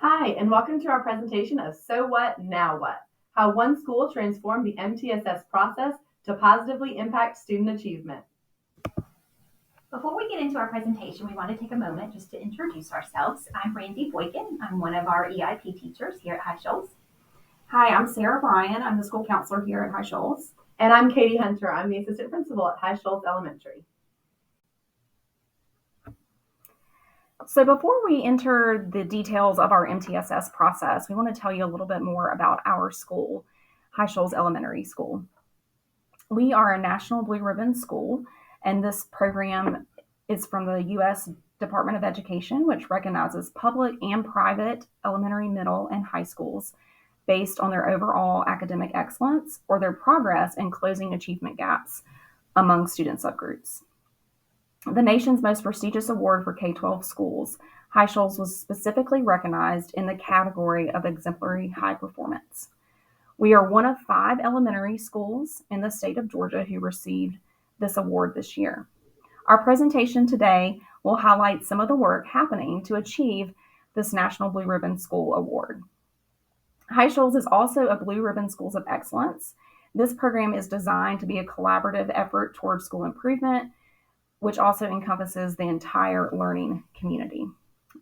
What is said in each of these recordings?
Hi, and welcome to our presentation of So What, Now What? How one school transformed the MTSS process to positively impact student achievement. Before we get into our presentation, we want to take a moment just to introduce ourselves. I'm Randy Boykin. I'm one of our EIP teachers here at High Shoals. Hi, I'm Sarah Bryan. I'm the school counselor here at High Shoals. And I'm Katie Hunter. I'm the assistant principal at High Shoals Elementary. So before we enter the details of our MTSS process, we want to tell you a little bit more about our school, High Shoals Elementary School. We are a National Blue Ribbon school, and this program is from the U.S. Department of Education, which recognizes public and private elementary, middle, and high schools based on their overall academic excellence or their progress in closing achievement gaps among student subgroups. The nation's most prestigious award for K-12 schools, High Shoals was specifically recognized in the category of exemplary high performance. We are one of 5 elementary schools in the state of Georgia who received this award this year. Our presentation today will highlight some of the work happening to achieve this National Blue Ribbon School Award. High Shoals is also a Blue Ribbon Schools of Excellence. This program is designed to be a collaborative effort towards school improvement, which also encompasses the entire learning community.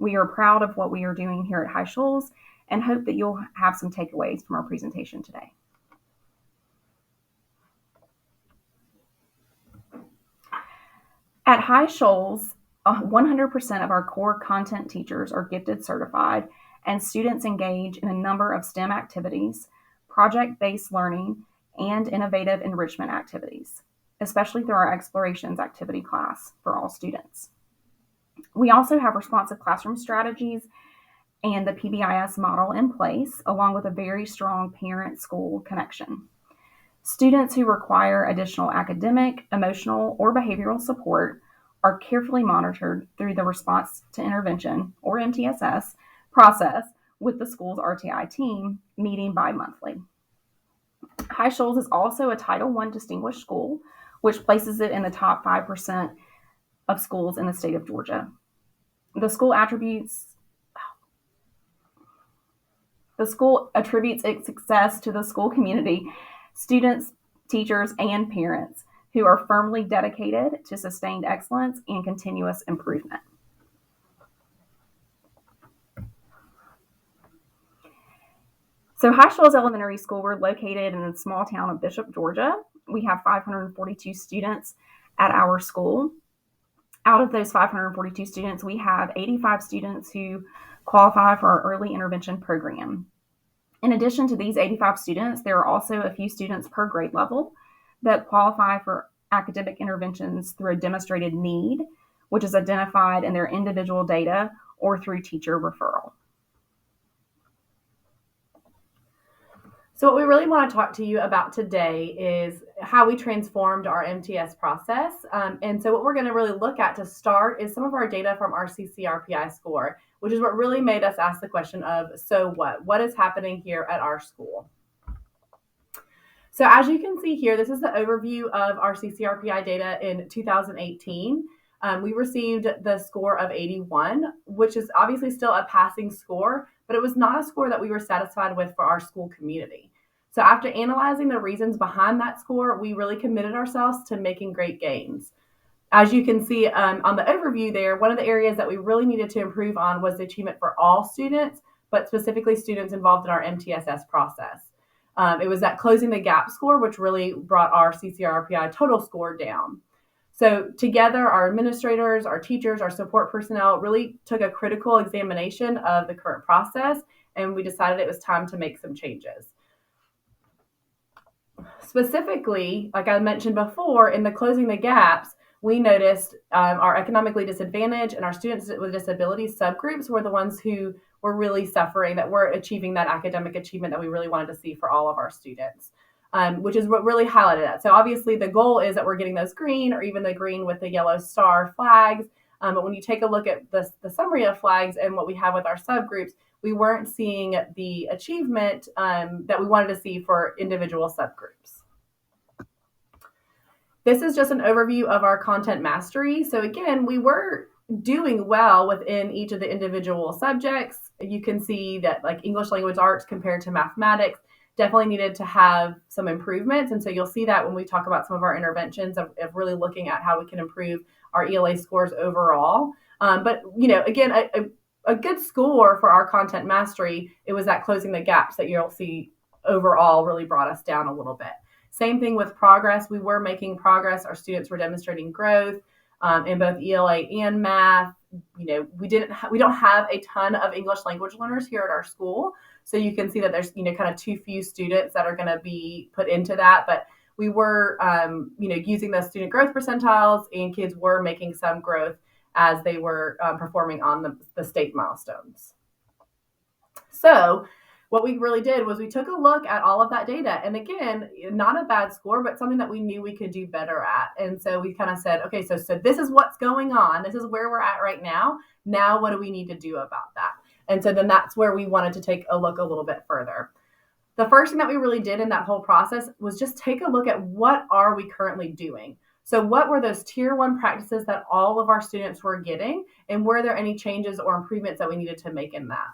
We are proud of what we are doing here at High Shoals and hope that you'll have some takeaways from our presentation today. At High Shoals, 100% of our core content teachers are gifted certified, and students engage in a number of STEM activities, project-based learning, and innovative enrichment activities, especially through our Explorations activity class for all students. We also have responsive classroom strategies and the PBIS model in place, along with a very strong parent-school connection. Students who require additional academic, emotional, or behavioral support are carefully monitored through the Response to Intervention, or MTSS, process with the school's RTI team, meeting bi-monthly. High Shoals is also a Title I distinguished school, which places it in the top 5% of schools in the state of Georgia. The school attributes its success to the school community, students, teachers, and parents who are firmly dedicated to sustained excellence and continuous improvement. So High Shoals Elementary School, we're located in the small town of Bishop, Georgia. We have 542 students at our school. Out of those 542 students, we have 85 students who qualify for our early intervention program. In addition to these 85 students, there are also a few students per grade level that qualify for academic interventions through a demonstrated need, which is identified in their individual data or through teacher referral. So what we really want to talk to you about today is how we transformed our MTS process. And so what we're going to really look at to start is some of our data from our CCRPI score, which is what really made us ask the question of, so what? What is happening here at our school? So as you can see here, this is the overview of our CCRPI data in 2018. We received the score of 81, which is obviously still a passing score, but it was not a score that we were satisfied with for our school community. So after analyzing the reasons behind that score, we really committed ourselves to making great gains. As you can see on the overview there, one of the areas that we really needed to improve on was the achievement for all students, but specifically students involved in our MTSS process. It was that closing the gap score, which really brought our CCRPI total score down. So together, our administrators, our teachers, our support personnel really took a critical examination of the current process, and we decided it was time to make some changes. Specifically, like I mentioned before, in the closing the gaps, we noticed our economically disadvantaged and our students with disabilities subgroups were the ones who were really suffering, that weren't achieving that academic achievement that we really wanted to see for all of our students, which is what really highlighted that. So obviously the goal is that we're getting those green or even the green with the yellow star flags. But when you take a look at the summary of flags and what we have with our subgroups, we weren't seeing the achievement that we wanted to see for individual subgroups. This is just an overview of our content mastery. So again, we were doing well within each of the individual subjects you can see that like English language arts compared to mathematics definitely needed to have some improvements. And so you'll see that when we talk about some of our interventions of really looking at how we can improve our ELA scores overall. But, again, a good score for our content mastery, it was that closing the gaps that you'll see overall really brought us down a little bit. Same thing with progress. We were making progress. Our students were demonstrating growth in both ELA and math. We don't have a ton of English language learners here at our school. So you can see that there's, kind of too few students that are going to be put into that. But we were, using those student growth percentiles, and kids were making some growth as they were performing on the state milestones. So what we really did was we took a look at all of that data. And again, not a bad score, but something that we knew we could do better at. And so we kind of said, okay, so this is what's going on. This is where we're at right now. Now, what do we need to do about that? And so then that's where we wanted to take a look a little bit further. The first thing that we really did in that whole process was just take a look at what are we currently doing. So what were those tier 1 practices that all of our students were getting, and were there any changes or improvements that we needed to make in that?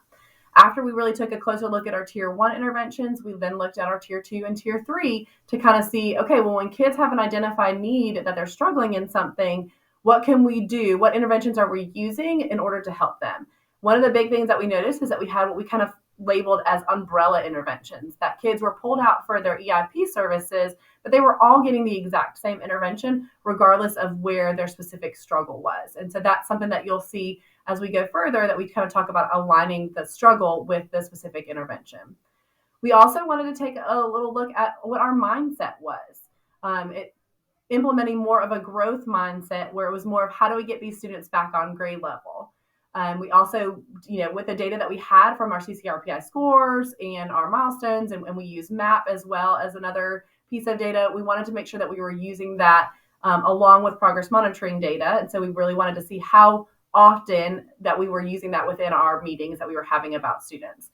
After we really took a closer look at our tier 1 interventions, we then looked at our tier 2 and tier 3 to kind of see, okay, well, when kids have an identified need that they're struggling in something, what can we do? What interventions are we using in order to help them? One of the big things that we noticed is that we had what we kind of labeled as umbrella interventions, that kids were pulled out for their EIP services, but they were all getting the exact same intervention regardless of where their specific struggle was. And so that's something that you'll see as we go further, that we kind of talk about aligning the struggle with the specific intervention. We also wanted to take a little look at what our mindset was. Implementing more of a growth mindset where it was more of how do we get these students back on grade level. We also, with the data that we had from our CCRPI scores and our milestones, and we use MAP as well as another piece of data, we wanted to make sure that we were using that along with progress monitoring data. And so we really wanted to see how often that we were using that within our meetings that we were having about students.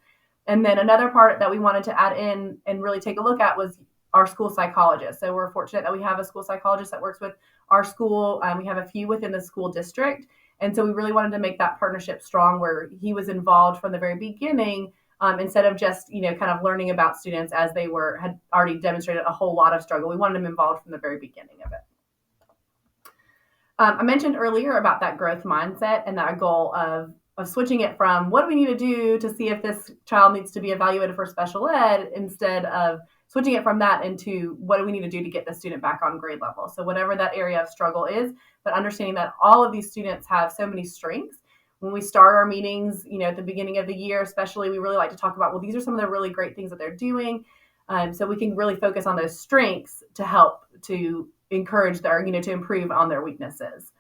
And then another part that we wanted to add in and really take a look at was our school psychologist. So we're fortunate that we have a school psychologist that works with our school. We have a few within the school district. And so we really wanted to make that partnership strong where he was involved from the very beginning, instead of just, kind of learning about students as they had already demonstrated a whole lot of struggle. We wanted him involved from the very beginning of it. I mentioned earlier about that growth mindset and that goal of switching it from what do we need to do to see if this child needs to be evaluated for special ed, instead of switching it from that into what do we need to do to get the student back on grade level. So whatever that area of struggle is, but understanding that all of these students have so many strengths. When we start our meetings, at the beginning of the year, especially, we really like to talk about, well, these are some of the really great things that they're doing. So we can really focus on those strengths to help to encourage to improve on their weaknesses.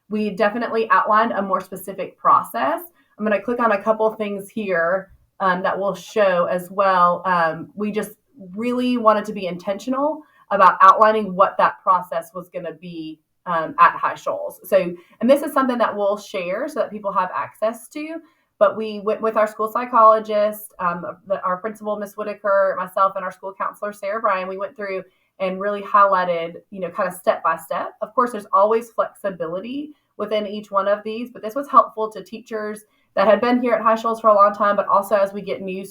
We definitely outlined a more specific process. I'm going to click on a couple things here that will show as well. We just really wanted to be intentional about outlining what that process was going to be at High Shoals. So, and this is something that we'll share so that people have access to, but we went with our school psychologist, our principal, Ms. Whitaker, myself, and our school counselor, Sarah Bryan. We went through and really highlighted, kind of step by step. Of course, there's always flexibility within each one of these, but this was helpful to teachers that had been here at High Shoals for a long time, but also as we get new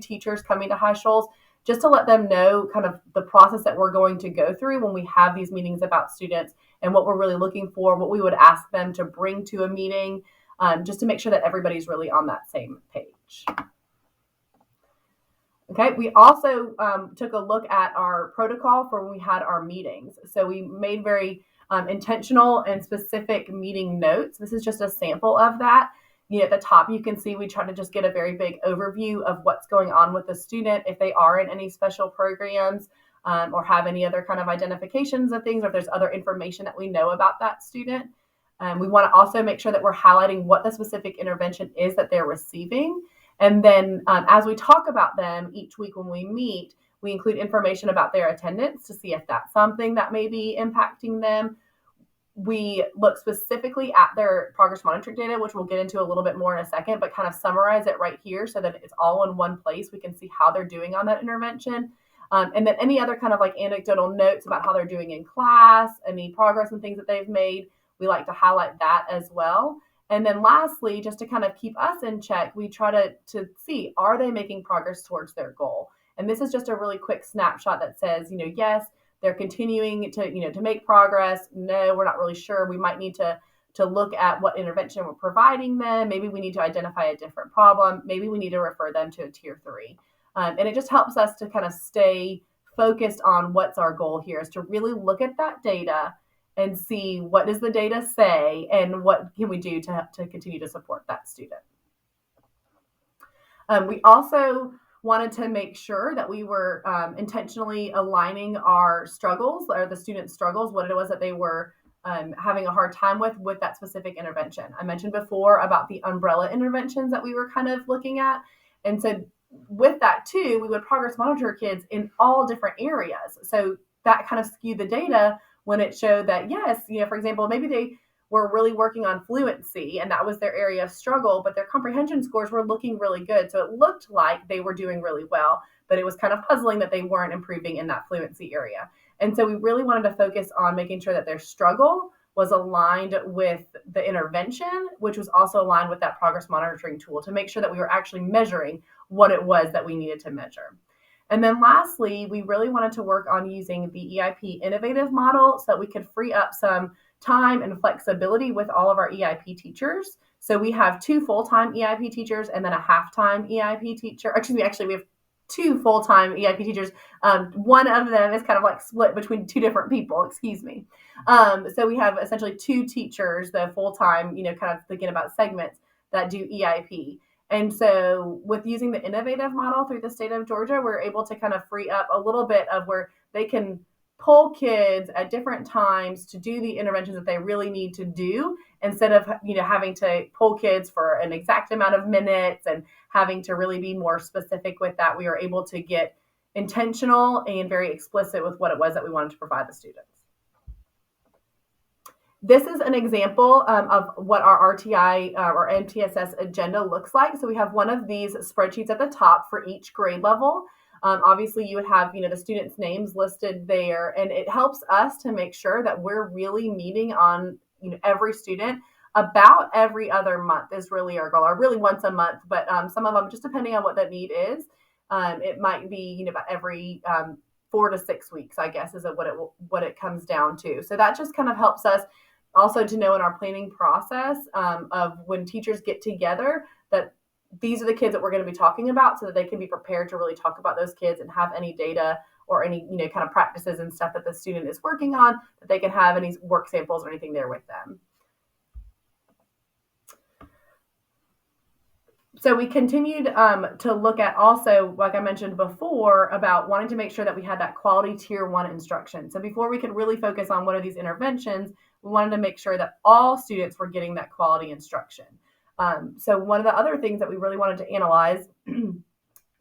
teachers coming to High Shoals, just to let them know kind of the process that we're going to go through when we have these meetings about students and what we're really looking for, what we would ask them to bring to a meeting, just to make sure that everybody's really on that same page. Okay, we also took a look at our protocol for when we had our meetings. So we made very intentional and specific meeting notes. This is just a sample of that. At the top, you can see we try to just get a very big overview of what's going on with the student, if they are in any special programs or have any other kind of identifications of things, or if there's other information that we know about that student. We want to also make sure that we're highlighting what the specific intervention is that they're receiving. And then as we talk about them each week when we meet, we include information about their attendance to see if that's something that may be impacting them. We look specifically at their progress monitoring data, which we'll get into a little bit more in a second, but kind of summarize it right here so that it's all in one place. We can see how they're doing on that intervention. And then any other kind of like anecdotal notes about how they're doing in class, any progress and things that they've made, we like to highlight that as well. And then lastly, just to kind of keep us in check, we try to see, are they making progress towards their goal? And this is just a really quick snapshot that says, yes, they're continuing to make progress. No, we're not really sure. We might need to look at what intervention we're providing them. Maybe we need to identify a different problem. Maybe we need to refer them to a tier 3. And it just helps us to kind of stay focused on what's our goal here, is to really look at that data and see what does the data say and what can we do to continue to support that student. We also wanted to make sure that we were intentionally aligning our struggles, or the students' struggles, what it was that they were having a hard time with that specific intervention. I mentioned before about the umbrella interventions that we were kind of looking at. And so with that too, we would progress monitor kids in all different areas. So that kind of skewed the data when it showed that, yes, for example, maybe they were really working on fluency and that was their area of struggle, but their comprehension scores were looking really good. So it looked like they were doing really well, but it was kind of puzzling that they weren't improving in that fluency area. And so we really wanted to focus on making sure that their struggle was aligned with the intervention, which was also aligned with that progress monitoring tool, to make sure that we were actually measuring what it was that we needed to measure. And then lastly, we really wanted to work on using the EIP innovative model so that we could free up some time and flexibility with all of our EIP teachers. So we have 2 full-time EIP teachers and then a half-time EIP teacher. Actually, we have 2 full-time EIP teachers. One of them is kind of like split between 2 different people, So we have essentially 2 teachers, the full-time, kind of thinking about segments, that do EIP. And so with using the innovative model through the state of Georgia, we're able to kind of free up a little bit of where they can pull kids at different times to do the interventions that they really need to do, instead of having to pull kids for an exact amount of minutes and having to really be more specific with that. We were able to get intentional and very explicit with what it was that we wanted to provide the students. This is an example of what our RTI or MTSS agenda looks like. So we have one of these spreadsheets at the top for each grade level. Obviously, you would have the students' names listed there, and it helps us to make sure that we're really meeting on every student about every other month is really our goal, or really once a month. But some of them, just depending on what that need is, it might be about every 4 to 6 weeks, I guess, is what it comes down to. So that just kind of helps us also to know in our planning process of when teachers get together that these are the kids that we're going to be talking about, so that they can be prepared to really talk about those kids and have any data or any kind of practices and stuff that the student is working on, that they can have any work samples or anything there with them. So we continued to look at also, like I mentioned before, about wanting to make sure that we had that quality tier 1 instruction. So before we could really focus on what are these interventions, we wanted to make sure that all students were getting that quality instruction. So one of the other things that we really wanted to analyze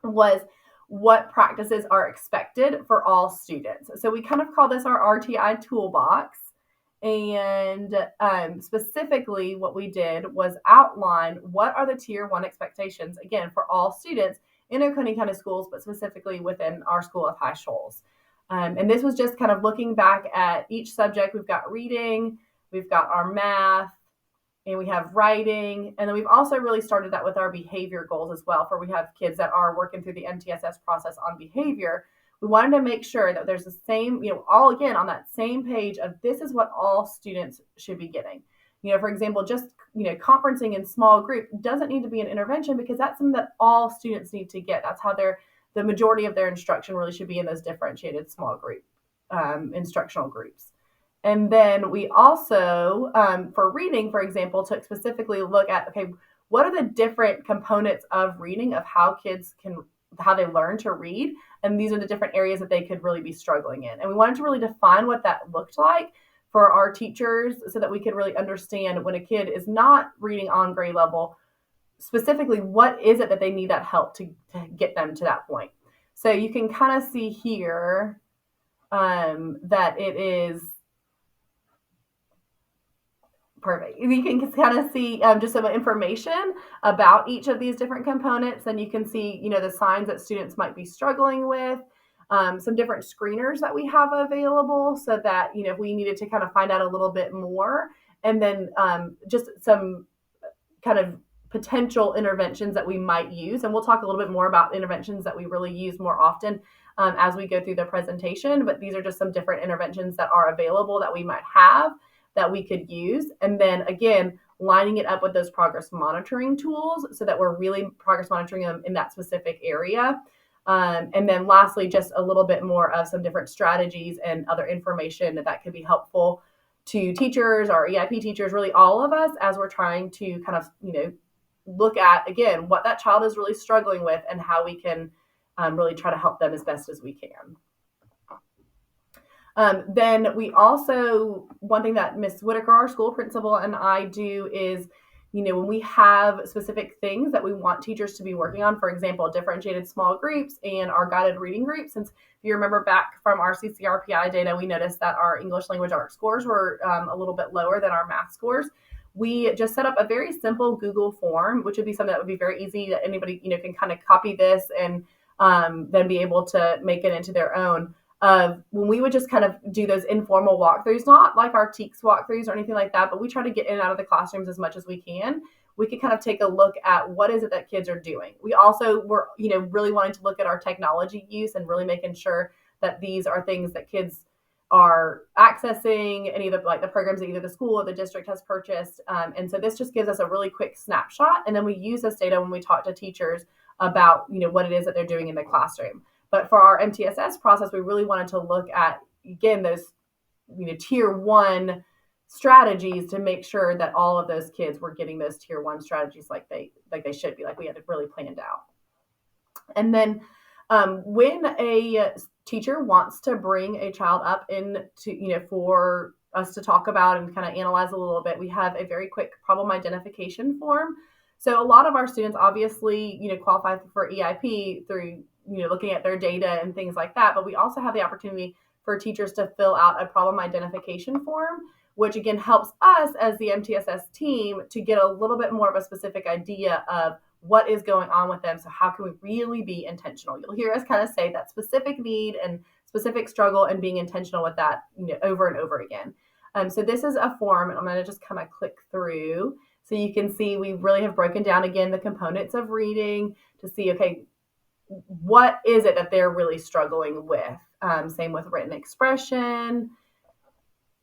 was what practices are expected for all students. So we kind of call this our RTI toolbox. And specifically what we did was outline what are the tier 1 expectations, again, for all students in Oconee County schools, but specifically within our school of High Shoals. And this was just kind of looking back at each subject. We've got reading, we've got our math, and we have writing. And then we've also really started that with our behavior goals as well, for we have kids that are working through the MTSS process on behavior. We wanted to make sure that there's the same, all again on that same page of this is what all students should be getting. For example, just, conferencing in small group doesn't need to be an intervention, because that's something that all students need to get. That's how the majority of their instruction really should be in those differentiated small group instructional groups. And then we also, for reading, for example, took specifically a look at, okay, what are the different components of reading, of how they learn to read? And these are the different areas that they could really be struggling in. And we wanted to really define what that looked like for our teachers, so that we could really understand when a kid is not reading on grade level, specifically what is it that they need that help to get them to that point. So you can kind of see here that it is perfect. You can kind of see just some information about each of these different components, and you can see, the signs that students might be struggling with, some different screeners that we have available, so that, if we needed to kind of find out a little bit more, and then just some kind of potential interventions that we might use. And we'll talk a little bit more about interventions that we really use more often as we go through the presentation. But these are just some different interventions that are available that we might have that we could use. And then again, lining it up with those progress monitoring tools so that we're really progress monitoring them in that specific area. And then lastly, just a little bit more of some different strategies and other information that could be helpful to teachers, our EIP teachers, really all of us as we're trying to kind of, look at, again, what that child is really struggling with and how we can really try to help them as best as we can. Then we also, one thing that Miss Whitaker, our school principal, and I do is, when we have specific things that we want teachers to be working on, for example, differentiated small groups and our guided reading groups, since if you remember back from our CCRPI data, we noticed that our English language arts scores were a little bit lower than our math scores. We just set up a very simple Google form, which would be something that would be very easy that anybody, can kind of copy this and then be able to make it into their own. When we would just kind of do those informal walkthroughs, not like our TEKS walkthroughs or anything like that, but we try to get in and out of the classrooms as much as we can. We could kind of take a look at what is it that kids are doing. We also were, really wanting to look at our technology use and really making sure that these are things that kids are accessing, any of the programs that either the school or the district has purchased. And so this just gives us a really quick snapshot. And then we use this data when we talk to teachers about, what it is that they're doing in the classroom. But for our MTSS process, we really wanted to look at, again, those, tier 1 strategies to make sure that all of those kids were getting those tier 1 strategies like they should be, like we had it really planned out. And then when a teacher wants to bring a child up into, for us to talk about and kind of analyze a little bit, we have a very quick problem identification form. So a lot of our students obviously, qualify for EIP through, looking at their data and things like that. But we also have the opportunity for teachers to fill out a problem identification form, which again helps us as the MTSS team to get a little bit more of a specific idea of what is going on with them. So how can we really be intentional? You'll hear us kind of say that specific need and specific struggle and being intentional with that, over and over again. So this is a form, and I'm going to just kind of click through. So you can see we really have broken down, again, the components of reading to see, okay, what is it that they're really struggling with? Same with written expression,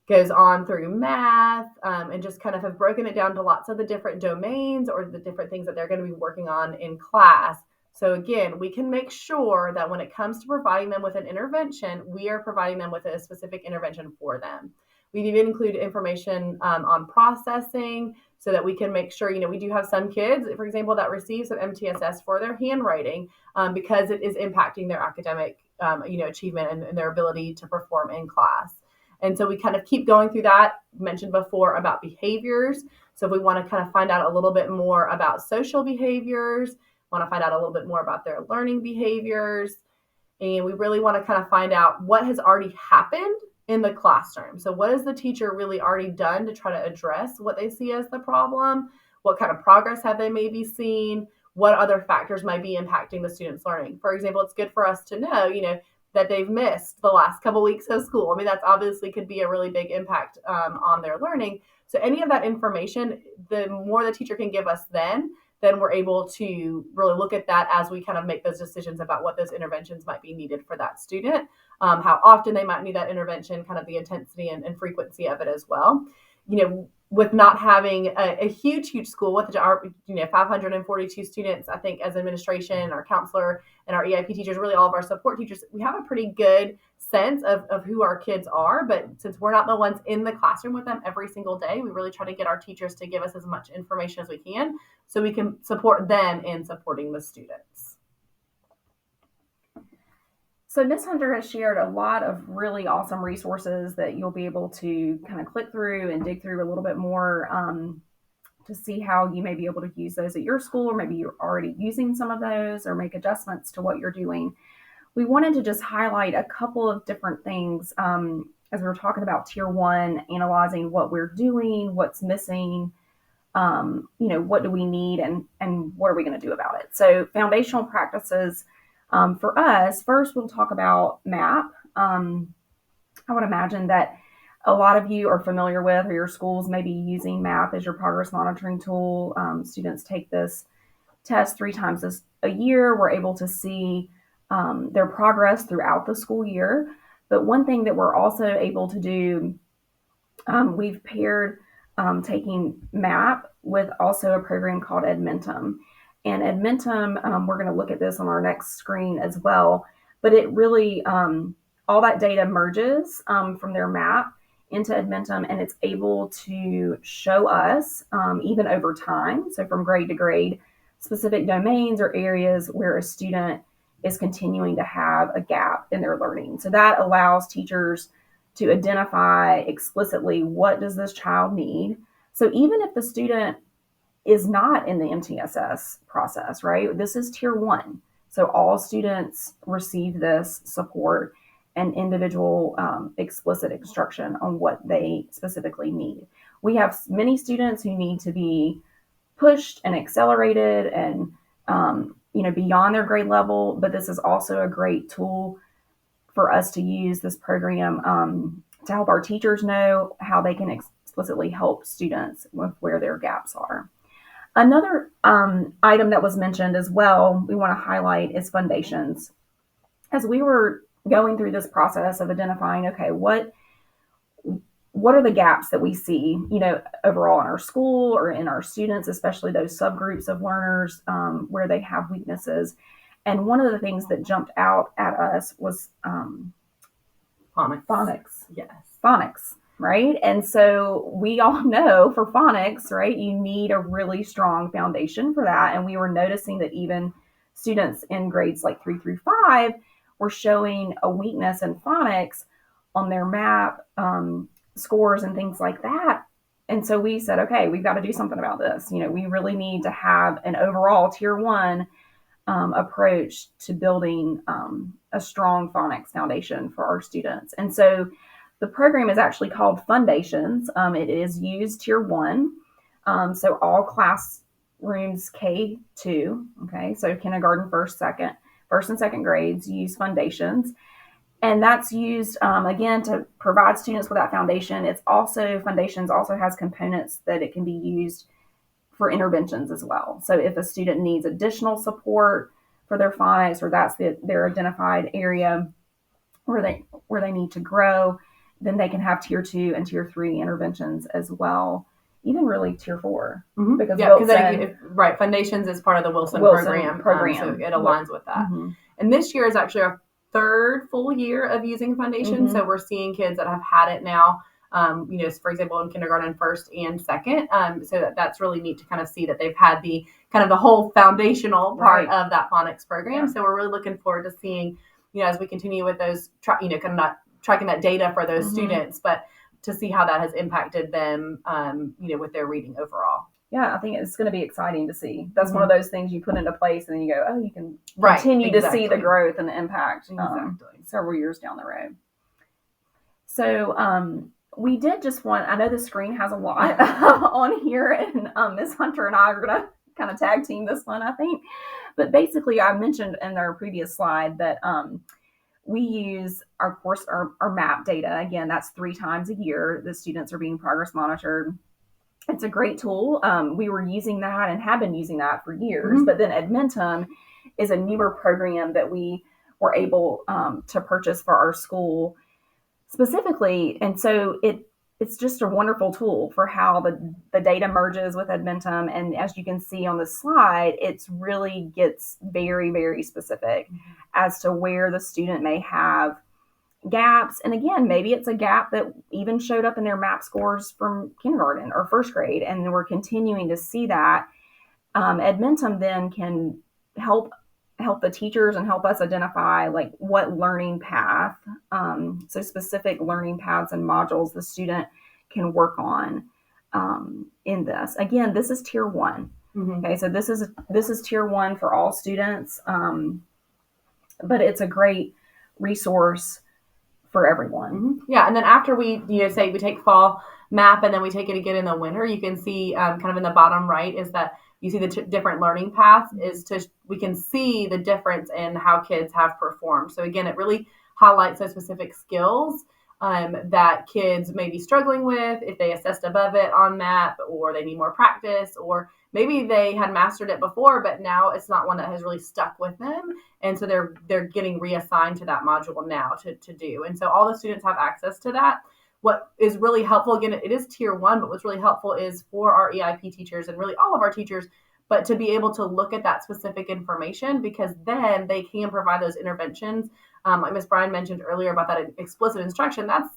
goes on through math, and just kind of have broken it down to lots of the different domains or the different things that they're going to be working on in class. So again, we can make sure that when it comes to providing them with an intervention, we are providing them with a specific intervention for them. We even include information on processing so that we can make sure, we do have some kids, for example, that receive some MTSS for their handwriting because it is impacting their academic, achievement and their ability to perform in class. And so we kind of keep going through that. Mentioned before about behaviors. So if we want to kind of find out a little bit more about social behaviors, want to find out a little bit more about their learning behaviors, and we really want to kind of find out what has already happened in the classroom. So what has the teacher really already done to try to address what they see as the problem? What kind of progress have they maybe seen? What other factors might be impacting the students' learning? For example, it's good for us to know, that they've missed the last couple weeks of school. I mean, that's obviously could be a really big impact on their learning. So any of that information, the more the teacher can give us then we're able to really look at that as we kind of make those decisions about what those interventions might be needed for that student, how often they might need that intervention, kind of the intensity and frequency of it as well. With not having a huge school with our 542 students, I think as administration, our counselor, and our EIP teachers, really all of our support teachers, we have a pretty good sense of who our kids are. But since we're not the ones in the classroom with them every single day, we really try to get our teachers to give us as much information as we can so we can support them in supporting the students. So Ms. Hunter has shared a lot of really awesome resources that you'll be able to kind of click through and dig through a little bit more to see how you may be able to use those at your school, or maybe you're already using some of those or make adjustments to what you're doing. We wanted to just highlight a couple of different things as we were talking about Tier 1, analyzing what we're doing, what's missing, what do we need, and what are we going to do about it. So foundational practices. For us, first we'll talk about MAP. I would imagine that a lot of you are familiar with, or your schools may be using MAP as your progress monitoring tool. Students take this test 3 times a year. We're able to see their progress throughout the school year. But one thing that we're also able to do, we've paired taking MAP with also a program called Edmentum. And Edmentum, we're going to look at this on our next screen as well, but it really, all that data merges from their MAP into Edmentum, and it's able to show us, even over time, so from grade to grade, specific domains or areas where a student is continuing to have a gap in their learning. So that allows teachers to identify explicitly, what does this child need? So even if the student is not in the MTSS process, right? This is tier 1. So all students receive this support and individual explicit instruction on what they specifically need. We have many students who need to be pushed and accelerated and beyond their grade level, but this is also a great tool for us to use this program to help our teachers know how they can explicitly help students with where their gaps are. Another item that was mentioned as well, we want to highlight, is foundations. As we were going through this process of identifying, okay, what are the gaps that we see, overall in our school or in our students, especially those subgroups of learners where they have weaknesses. And one of the things that jumped out at us was phonics. Yes. Phonics, right? And so we all know for phonics, right, you need a really strong foundation for that. And we were noticing that even students in grades like 3 through 5 were showing a weakness in phonics on their MAP scores and things like that. And so we said, okay, we've got to do something about this. We really need to have an overall tier 1 approach to building a strong phonics foundation for our students. And so the program is actually called Foundations. It is used tier 1. So all classrooms K2, okay, so kindergarten, first and second grades use Foundations. And that's used, again, to provide students with that foundation. Foundations also has components that it can be used for interventions as well. So if a student needs additional support for their phonics, or that's their identified area where they need to grow, then they can have tier 2 and tier 3 interventions as well, even really tier 4. Mm-hmm. Because right, Foundations is part of the Wilson program. So it aligns with that. Mm-hmm. And this year is actually our 3rd full year of using Foundations. Mm-hmm. So we're seeing kids that have had it now, for example, in kindergarten, first and second. So that's really neat to kind of see that they've had the whole foundational part of that phonics program. Yeah. So we're really looking forward to seeing, as we continue with those, not tracking that data for those mm-hmm. students, but to see how that has impacted them, with their reading overall. Yeah, I think it's going to be exciting to see. That's mm-hmm. one of those things you put into place and then you go, oh, you can continue to see the growth and the impact several years down the road. So we did just I know the screen has a lot on here, and Ms. Hunter and I are going to kind of tag team this one, I think. But basically, I mentioned in our previous slide that we use our MAP data. Again, that's 3 times a year. The students are being progress monitored. It's a great tool. We were using that and have been using that for years. Mm-hmm. But then Edmentum is a newer program that we were able to purchase for our school specifically. And so it's just a wonderful tool for how the data merges with Edmentum. And as you can see on the slide, it really gets very, very specific mm-hmm. as to where the student may have gaps. And again, maybe it's a gap that even showed up in their MAP scores from kindergarten or first grade, and we're continuing to see that. Edmentum then can help the teachers and help us identify what learning path, so specific learning paths and modules the student can work on in this. Again, this is tier 1. Mm-hmm. Okay, so this is tier 1 for all students, but it's a great resource for everyone. Mm-hmm. Yeah, and then after we say we take fall MAP and then we take it again in the winter, you can see kind of in the bottom right is that you see the different learning paths we can see the difference in how kids have performed. So again, it really highlights those specific skills that kids may be struggling with, if they assessed above it on MAP, or they need more practice, or maybe they had mastered it before, but now it's not one that has really stuck with them. And so they're getting reassigned to that module now to do. And so all the students have access to that. What is really helpful, again, it is tier 1, but what's really helpful is for our EIP teachers and really all of our teachers, but to be able to look at that specific information, because then they can provide those interventions. Like Ms. Bryan mentioned earlier about that explicit instruction, that's,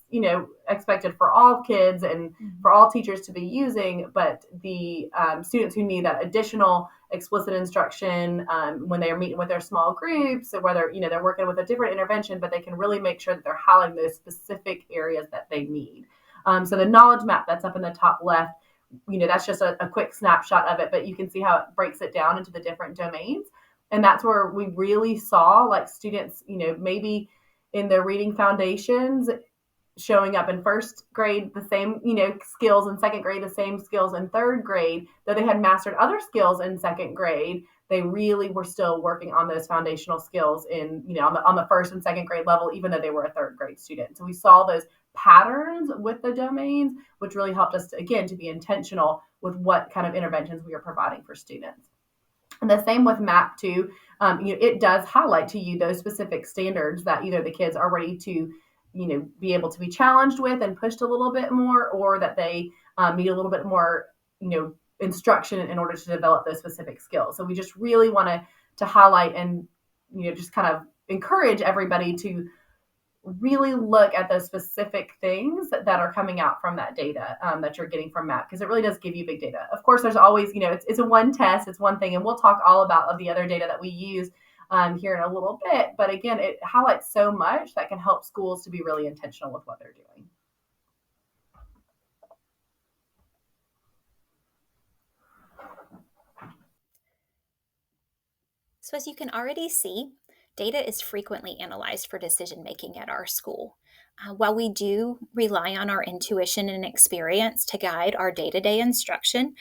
expected for all kids and for all teachers to be using, but the students who need that additional explicit instruction when they are meeting with their small groups, or whether, they're working with a different intervention, but they can really make sure that they're highlighting those specific areas that they need. So the knowledge map that's up in the top left, that's just a quick snapshot of it, but you can see how it breaks it down into the different domains. And that's where we really saw like students, maybe in their reading foundations showing up in first grade the same, skills, in second grade the same skills in third grade, though they had mastered other skills in second grade. They really were still working on those foundational skills in, on the first and second grade level, even though they were a third grade student. So we saw those patterns with the domains, which really helped us to be intentional with what kind of interventions we are providing for students. And the same with MAP 2. It does highlight to you those specific standards that either the kids are ready to, be able to be challenged with and pushed a little bit more, or that they need a little bit more, instruction in order to develop those specific skills. So we just really want to highlight and, just kind of encourage everybody to really look at those specific things that are coming out from that data that you're getting from MAP, because it really does give you big data. Of course, there's always, it's a one test, it's one thing, and we'll talk all about the other data that we use here in a little bit. But again, it highlights so much that can help schools to be really intentional with what they're doing. So as you can already see, data is frequently analyzed for decision making at our school. While we do rely on our intuition and experience to guide our day-to-day instruction,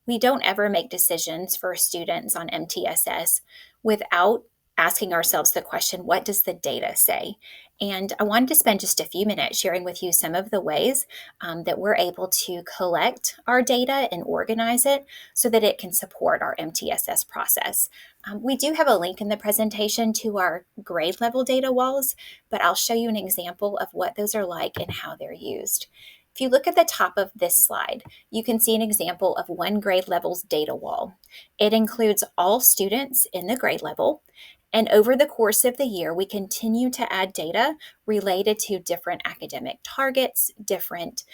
we don't ever make decisions for students on MTSS without asking ourselves the question, what does the data say? And I wanted to spend just a few minutes sharing with you some of the ways that we're able to collect our data and organize it so that it can support our MTSS process. We do have a link in the presentation to our grade level data walls, but I'll show you an example of what those are like and how they're used. If you look at the top of this slide, you can see an example of one grade level's data wall. It includes all students in the grade level, and over the course of the year, we continue to add data related to different academic targets, different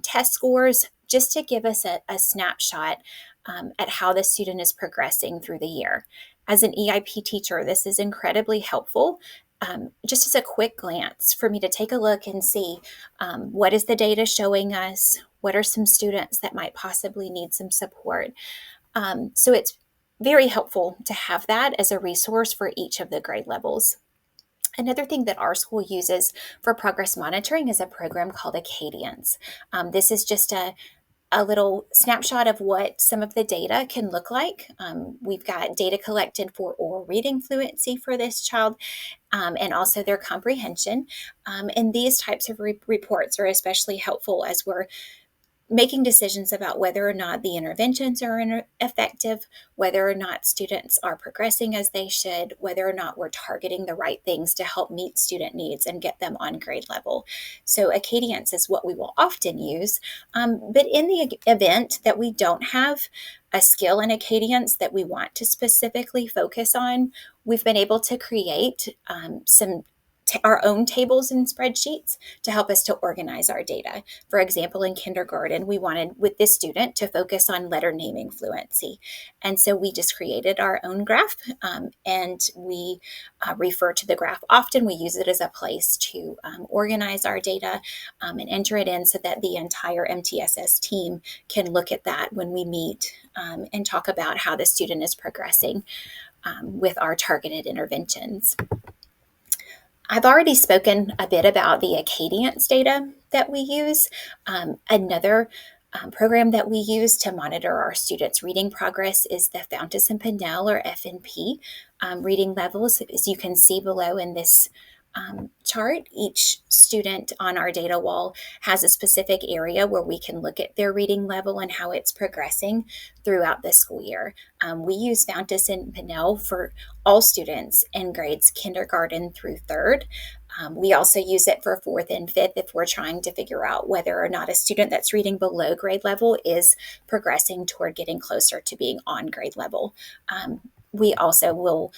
test scores, just to give us a snapshot at how the student is progressing through the year. As an EIP teacher, this is incredibly helpful. Just as a quick glance for me to take a look and see what is the data showing us, what are some students that might possibly need some support. So it's very helpful to have that as a resource for each of the grade levels. Another thing that our school uses for progress monitoring is a program called Acadience. This is just a little snapshot of what some of the data can look like. We've got data collected for oral reading fluency for this child and also their comprehension. And these types of reports are especially helpful as we're making decisions about whether or not the interventions are effective, whether or not students are progressing as they should, whether or not we're targeting the right things to help meet student needs and get them on grade level. So Acadience is what we will often use. But in the event that we don't have a skill in Acadience that we want to specifically focus on, we've been able to create our own tables and spreadsheets to help us to organize our data. For example, in kindergarten, we wanted with this student to focus on letter naming fluency. And so we just created our own graph and we refer to the graph often. We use it as a place to organize our data and enter it in so that the entire MTSS team can look at that when we meet and talk about how the student is progressing with our targeted interventions. I've already spoken a bit about the Acadience data that we use. Another program that we use to monitor our students' reading progress is the Fountas and Pinnell, or FNP, reading levels. As you can see below in this chart, each student on our data wall has a specific area where we can look at their reading level and how it's progressing throughout the school year. We use Fountas and Pinnell for all students in grades kindergarten through third. We also use it for fourth and fifth if we're trying to figure out whether or not a student that's reading below grade level is progressing toward getting closer to being on grade level. We also will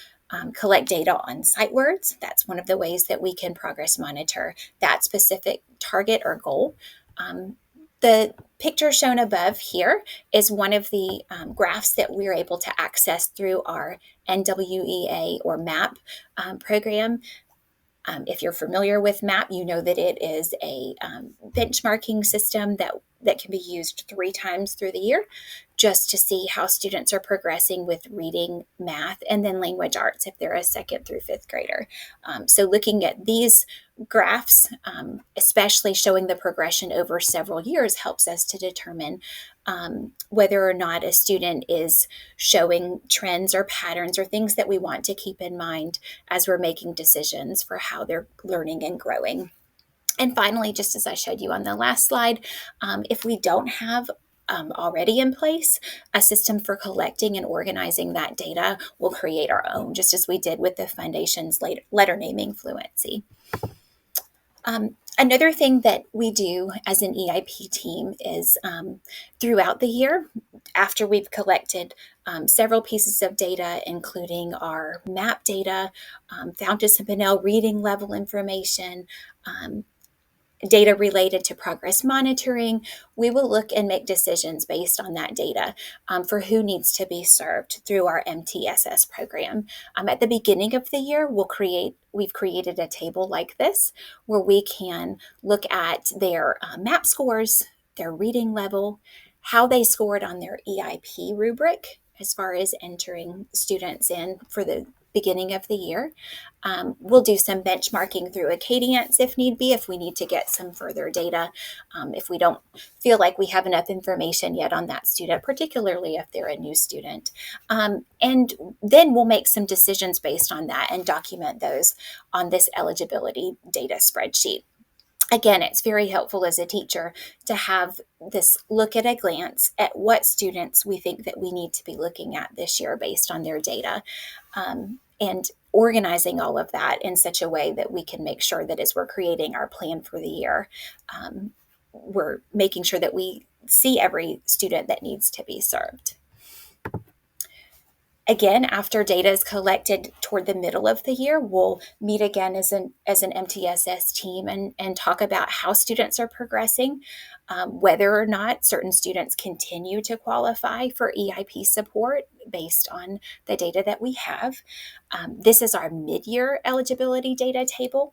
collect data on sight words. That's one of the ways that we can progress monitor that specific target or goal. The picture shown above here is one of the graphs that we're able to access through our NWEA or MAP program. If you're familiar with MAP, you know that it is a benchmarking system that can be used 3 times through the year just to see how students are progressing with reading, math, and then language arts if they're a 2nd through 5th grader. So looking at these graphs, especially showing the progression over several years, helps us to determine whether or not a student is showing trends or patterns or things that we want to keep in mind as we're making decisions for how they're learning and growing. And finally, just as I showed you on the last slide, if we don't have already in place a system for collecting and organizing that data, we'll create our own, just as we did with the Foundation's letter naming fluency. Another thing that we do as an EIP team is throughout the year, after we've collected several pieces of data, including our MAP data, Fountas and Pinnell reading level information, data related to progress monitoring, we will look and make decisions based on that data for who needs to be served through our MTSS program. At the beginning of the year, we've created a table like this where we can look at their MAP scores, their reading level, how they scored on their EIP rubric as far as entering students in for the beginning of the year. We'll do some benchmarking through Acadience if need be, if we need to get some further data, if we don't feel like we have enough information yet on that student, particularly if they're a new student. And then we'll make some decisions based on that and document those on this eligibility data spreadsheet. Again, it's very helpful as a teacher to have this look at a glance at what students we think that we need to be looking at this year based on their data, and organizing all of that in such a way that we can make sure that as we're creating our plan for the year, we're making sure that we see every student that needs to be served. Again, after data is collected toward the middle of the year, we'll meet again as an MTSS team and talk about how students are progressing, whether or not certain students continue to qualify for EIP support based on the data that we have. This is our mid-year eligibility data table.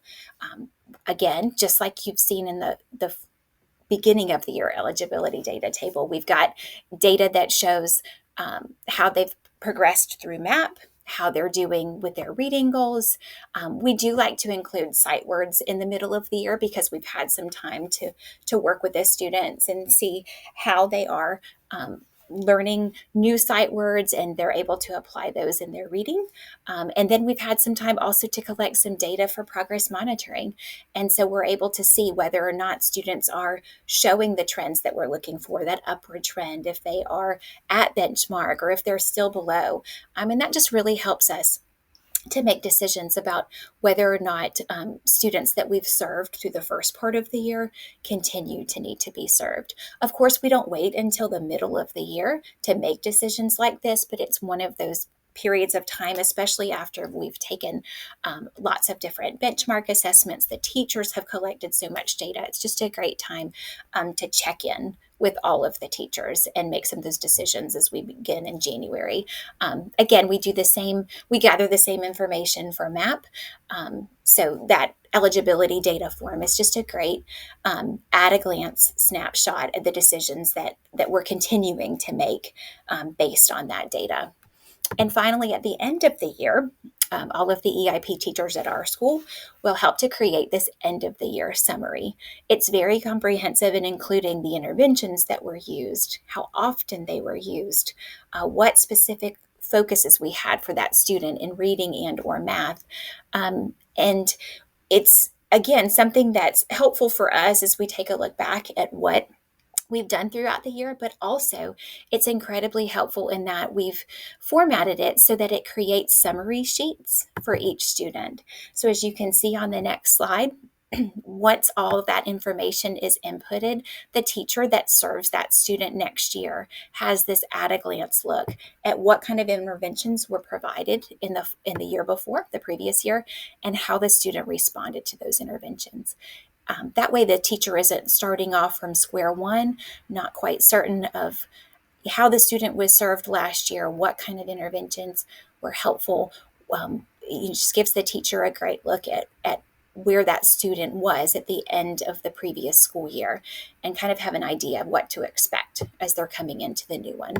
Again, just like you've seen in the beginning of the year eligibility data table, we've got data that shows how they've progressed through MAP, how they're doing with their reading goals. We do like to include sight words in the middle of the year because we've had some time to work with the students and see how they are learning new sight words and they're able to apply those in their reading. And then we've had some time also to collect some data for progress monitoring. And so we're able to see whether or not students are showing the trends that we're looking for, that upward trend, if they are at benchmark or if they're still below. And that just really helps us to make decisions about whether or not students that we've served through the first part of the year continue to need to be served. Of course, we don't wait until the middle of the year to make decisions like this, but it's one of those periods of time, especially after we've taken lots of different benchmark assessments. The teachers have collected so much data. It's just a great time to check in with all of the teachers and make some of those decisions as we begin in January. Again, we gather the same information for MAP. So that eligibility data form is just a great at a glance snapshot of the decisions that we're continuing to make based on that data. And finally, at the end of the year, all of the EIP teachers at our school will help to create this end of the year summary. It's very comprehensive in including the interventions that were used, how often they were used, what specific focuses we had for that student in reading and or math. And it's, again, something that's helpful for us as we take a look back at what we've done throughout the year, but also it's incredibly helpful in that we've formatted it so that it creates summary sheets for each student. So as you can see on the next slide, once all of that information is inputted, the teacher that serves that student next year has this at a glance look at what kind of interventions were provided in the year before, the previous year, and how the student responded to those interventions. That way, the teacher isn't starting off from square one, not quite certain of how the student was served last year, what kind of interventions were helpful. It just gives the teacher a great look at where that student was at the end of the previous school year and kind of have an idea of what to expect as they're coming into the new one.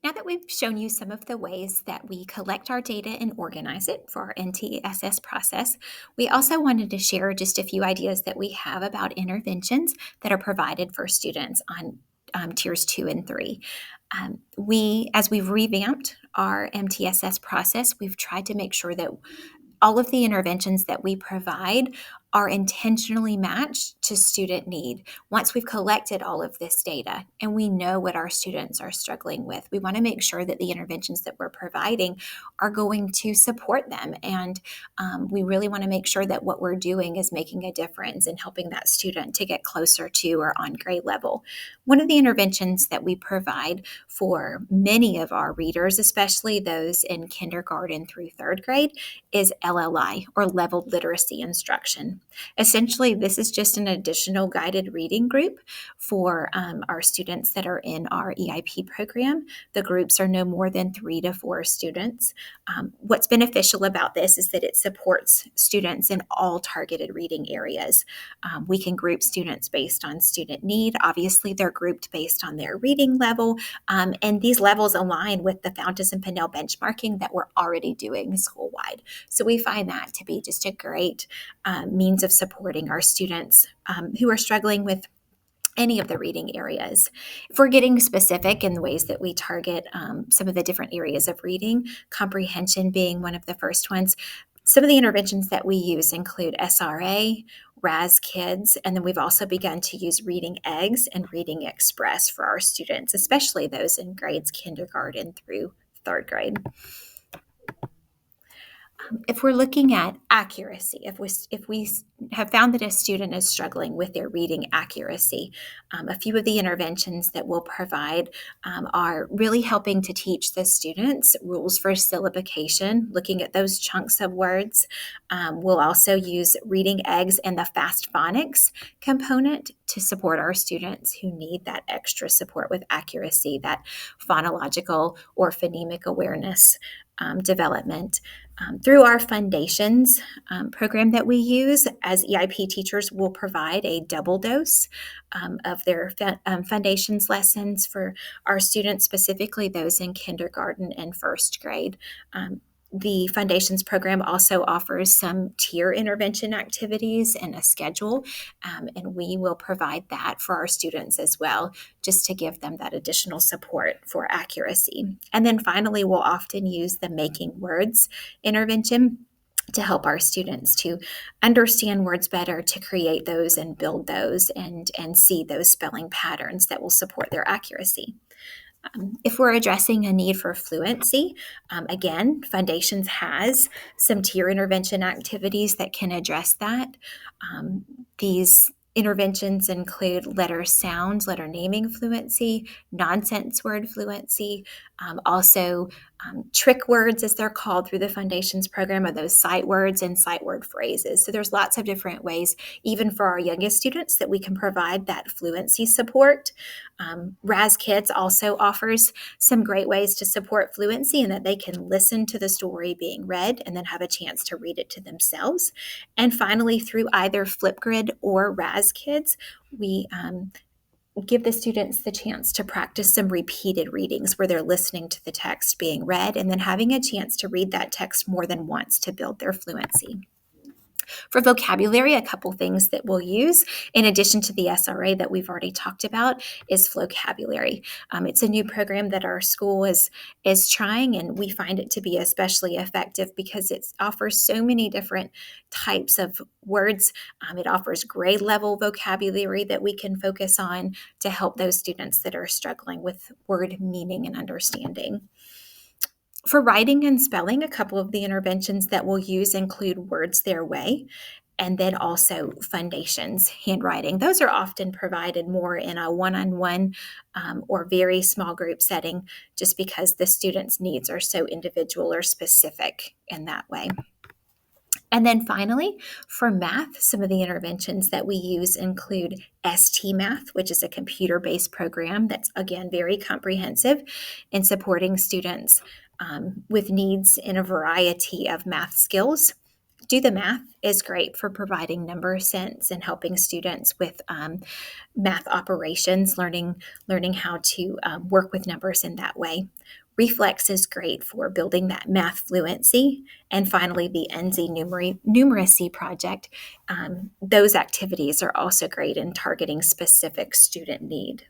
Now that we've shown you some of the ways that we collect our data and organize it for our MTSS process, we also wanted to share just a few ideas that we have about interventions that are provided for students on tiers 2 and 3. As we've revamped our MTSS process, we've tried to make sure that all of the interventions that we provide are intentionally matched to student need. Once we've collected all of this data and we know what our students are struggling with, we want to make sure that the interventions that we're providing are going to support them. And we really want to make sure that what we're doing is making a difference in helping that student to get closer to or on grade level. One of the interventions that we provide for many of our readers, especially those in kindergarten through third grade, is LLI, or leveled literacy instruction. Essentially, this is just an additional guided reading group for our students that are in our EIP program. The groups are no more than 3 to 4 students. What's beneficial about this is that it supports students in all targeted reading areas. We can group students based on student need. Obviously, they're grouped based on their reading level, and these levels align with the Fountas and Pinnell benchmarking that we're already doing school-wide. So we find that to be just a great means of supporting our students who are struggling with any of the reading areas. If we're getting specific in the ways that we target some of the different areas of reading, comprehension being one of the first ones, some of the interventions that we use include SRA, RAS Kids, and then we've also begun to use Reading Eggs and Reading Express for our students, especially those in grades kindergarten through third grade. If we're looking at accuracy, if we have found that a student is struggling with their reading accuracy, a few of the interventions that we'll provide are really helping to teach the students rules for syllabication, looking at those chunks of words. We'll also use Reading Eggs and the Fast Phonics component to support our students who need that extra support with accuracy, that phonological or phonemic awareness development. Through our Foundations program that we use, as EIP teachers, will provide a double dose of their Foundations lessons for our students, specifically those in kindergarten and first grade. The Foundations program also offers some tier intervention activities and a schedule, and we will provide that for our students as well, just to give them that additional support for accuracy. And then finally, we'll often use the Making Words intervention to help our students to understand words better, to create those and build those and see those spelling patterns that will support their accuracy. If we're addressing a need for fluency, again, Foundations has some tier intervention activities that can address that. These interventions include letter sound, letter naming fluency, nonsense word fluency, also trick words, as they're called through the Foundations program, are those sight words and sight word phrases. So there's lots of different ways, even for our youngest students, that we can provide that fluency support. RAS Kids also offers some great ways to support fluency in that they can listen to the story being read and then have a chance to read it to themselves. And finally, through either Flipgrid or RAS Kids, we give the students the chance to practice some repeated readings where they're listening to the text being read and then having a chance to read that text more than once to build their fluency. For vocabulary, a couple things that we'll use in addition to the SRA that we've already talked about is Flocabulary. It's a new program that our school is trying, and we find it to be especially effective because it offers so many different types of words. It offers grade level vocabulary that we can focus on to help those students that are struggling with word meaning and understanding. For writing and spelling, a couple of the interventions that we'll use include Words Their Way, and then also Foundations handwriting. Those are often provided more in a one-on-one or very small group setting, just because the students' needs are so individual or specific in that way. And then finally, for math, some of the interventions that we use include ST Math, which is a computer-based program that's, again, very comprehensive in supporting students with needs in a variety of math skills. Do the Math is great for providing number sense and helping students with math operations, learning how to work with numbers in that way. Reflex is great for building that math fluency. And finally, the NZ Numeracy project. Those activities are also great in targeting specific student need.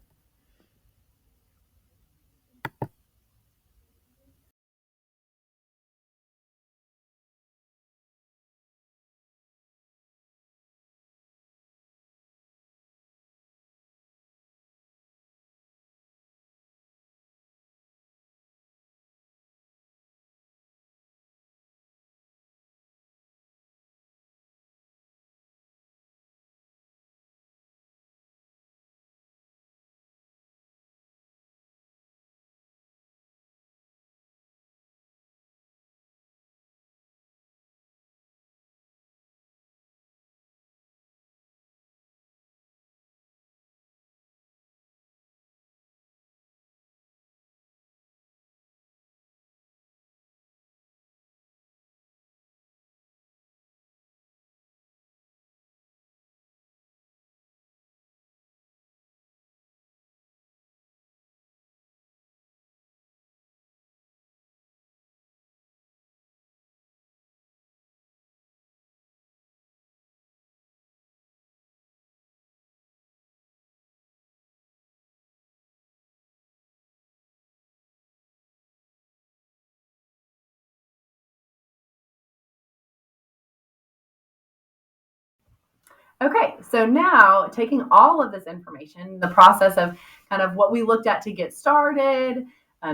Okay, so now taking all of this information, the process of kind of what we looked at to get started,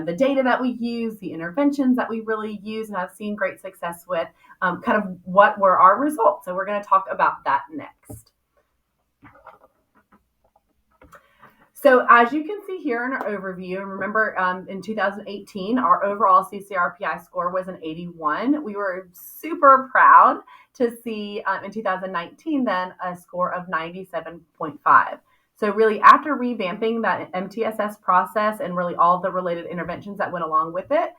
the data that we use, the interventions that we really use and have seen great success with, kind of what were our results. So we're going to talk about that next. So as you can see here in our overview, and remember in 2018, our overall CCRPI score was an 81. We were super proud to see in 2019 then a score of 97.5. So really after revamping that MTSS process and really all the related interventions that went along with it,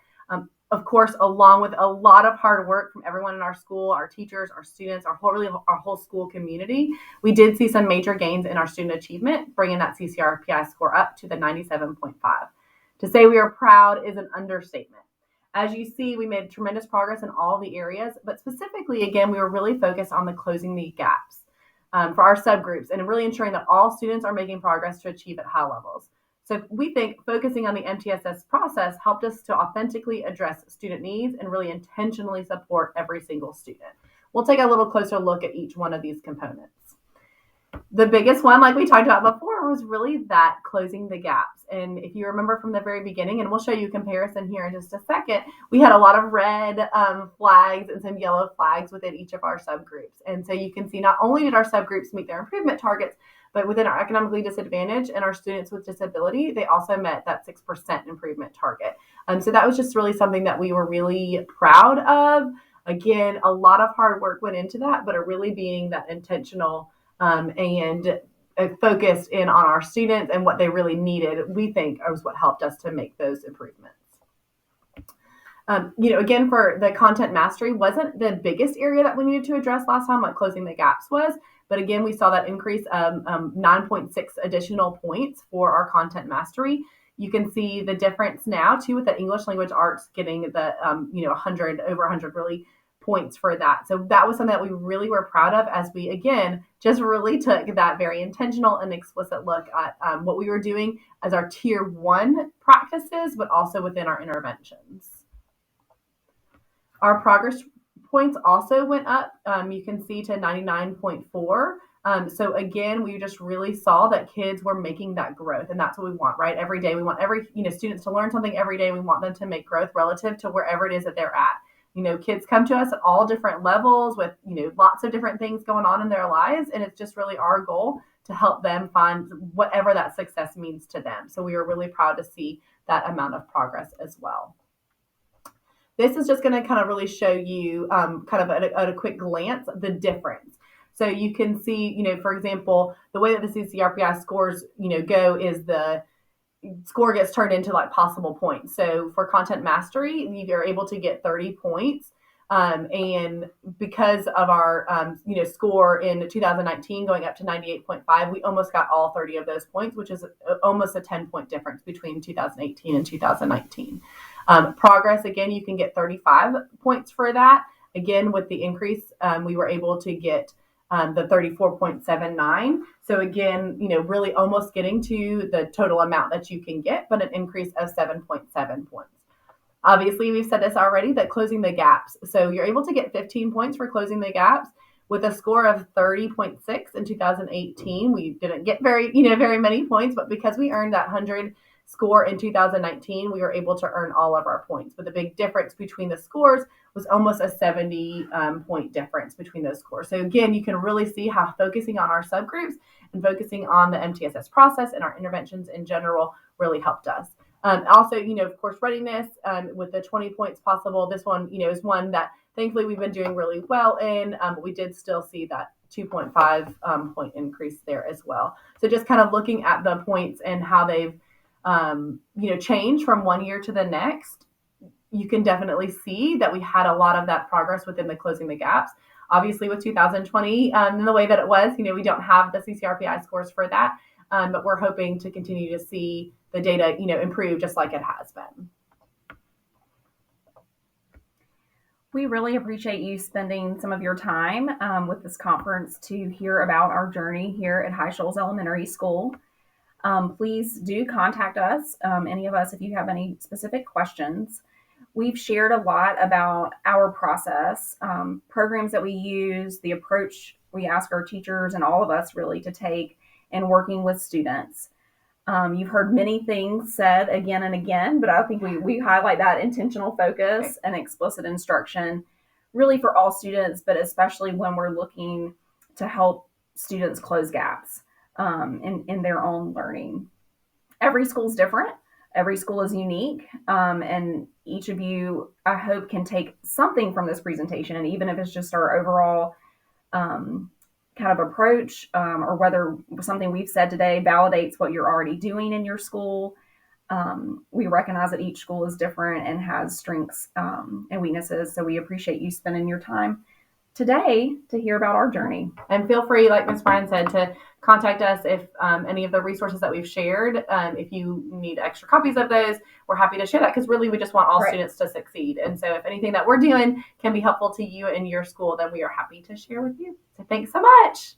of course, along with a lot of hard work from everyone in our school, our teachers, our students, our whole school community, we did see some major gains in our student achievement, bringing that CCRPI score up to the 97.5. To say we are proud is an understatement. As you see, we made tremendous progress in all the areas, but specifically, again, we were really focused on the closing the gaps for our subgroups and really ensuring that all students are making progress to achieve at high levels. So we think focusing on the MTSS process helped us to authentically address student needs and really intentionally support every single student. We'll take a little closer look at each one of these components. The biggest one, like we talked about before, was really that closing the gaps. And if you remember from the very beginning, and we'll show you a comparison here in just a second, we had a lot of red flags and some yellow flags within each of our subgroups. And so you can see not only did our subgroups meet their improvement targets, but within our economically disadvantaged and our students with disability, they also met that 6% improvement target. So that was just really something that we were really proud of. Again, a lot of hard work went into that, but it really being that intentional and focused in on our students and what they really needed, we think was what helped us to make those improvements. Again, for the content mastery wasn't the biggest area that we needed to address last time, like closing the gaps was. But again, we saw that increase of 9.6 additional points for our content mastery. You can see the difference now too with the English language arts getting the 100 over 100 really points for that. So that was something that we really were proud of as we, again, just really took that very intentional and explicit look at what we were doing as our tier 1 practices, but also within our interventions. Our progress points also went up. You can see to 99.4. So again, we just really saw that kids were making that growth, and that's what we want, right? Every day we want students to learn something every day. We want them to make growth relative to wherever it is that they're at. Kids come to us at all different levels with, lots of different things going on in their lives. And it's just really our goal to help them find whatever that success means to them. So we are really proud to see that amount of progress as well. This is just going to kind of really show you kind of at a quick glance, the difference. So you can see, for example, the way that the CCRPI scores, go is the score gets turned into like possible points. So for content mastery, you're able to get 30 points. And because of our, score in 2019 going up to 98.5, we almost got all 30 of those points, which is almost a 10-point difference between 2018 and 2019. Progress, again, you can get 35 points for that. Again, with the increase, we were able to get the 34.79. So again, really almost getting to the total amount that you can get, but an increase of 7.7 points. Obviously, we've said this already, that closing the gaps. So you're able to get 15 points for closing the gaps with a score of 30.6 in 2018. We didn't get very many points, but because we earned that 100 score in 2019, we were able to earn all of our points. But the big difference between the scores was almost a 70 point difference between those scores. So again, you can really see how focusing on our subgroups and focusing on the MTSS process and our interventions in general really helped us. Also, of course, readiness with the 20 points possible. This one, is one that thankfully we've been doing really well in, but we did still see that 2.5 point increase there as well. So just kind of looking at the points and how they've change from one year to the next, you can definitely see that we had a lot of that progress within the closing the gaps. Obviously, with 2020 and the way that it was, we don't have the CCRPI scores for that, but we're hoping to continue to see the data, improve just like it has been. We really appreciate you spending some of your time with this conference to hear about our journey here at High Shoals Elementary School. Please do contact us, any of us, if you have any specific questions. We've shared a lot about our process, programs that we use, the approach we ask our teachers and all of us really to take in working with students. You've heard many things said again and again, but I think we highlight that intentional focus and explicit instruction really for all students, but especially when we're looking to help students close gaps in their own learning. Every school is different. Every school is unique. And each of you, I hope, can take something from this presentation. And even if it's just our overall kind of approach, or whether something we've said today validates what you're already doing in your school, we recognize that each school is different and has strengths and weaknesses. So we appreciate you spending your time today to hear about our journey. And feel free, like Ms. Bryan said, to contact us if any of the resources that we've shared, if you need extra copies of those, we're happy to share that, because really we just want all students to succeed. And so if anything that we're doing can be helpful to you and your school, then we are happy to share with you. So thanks so much.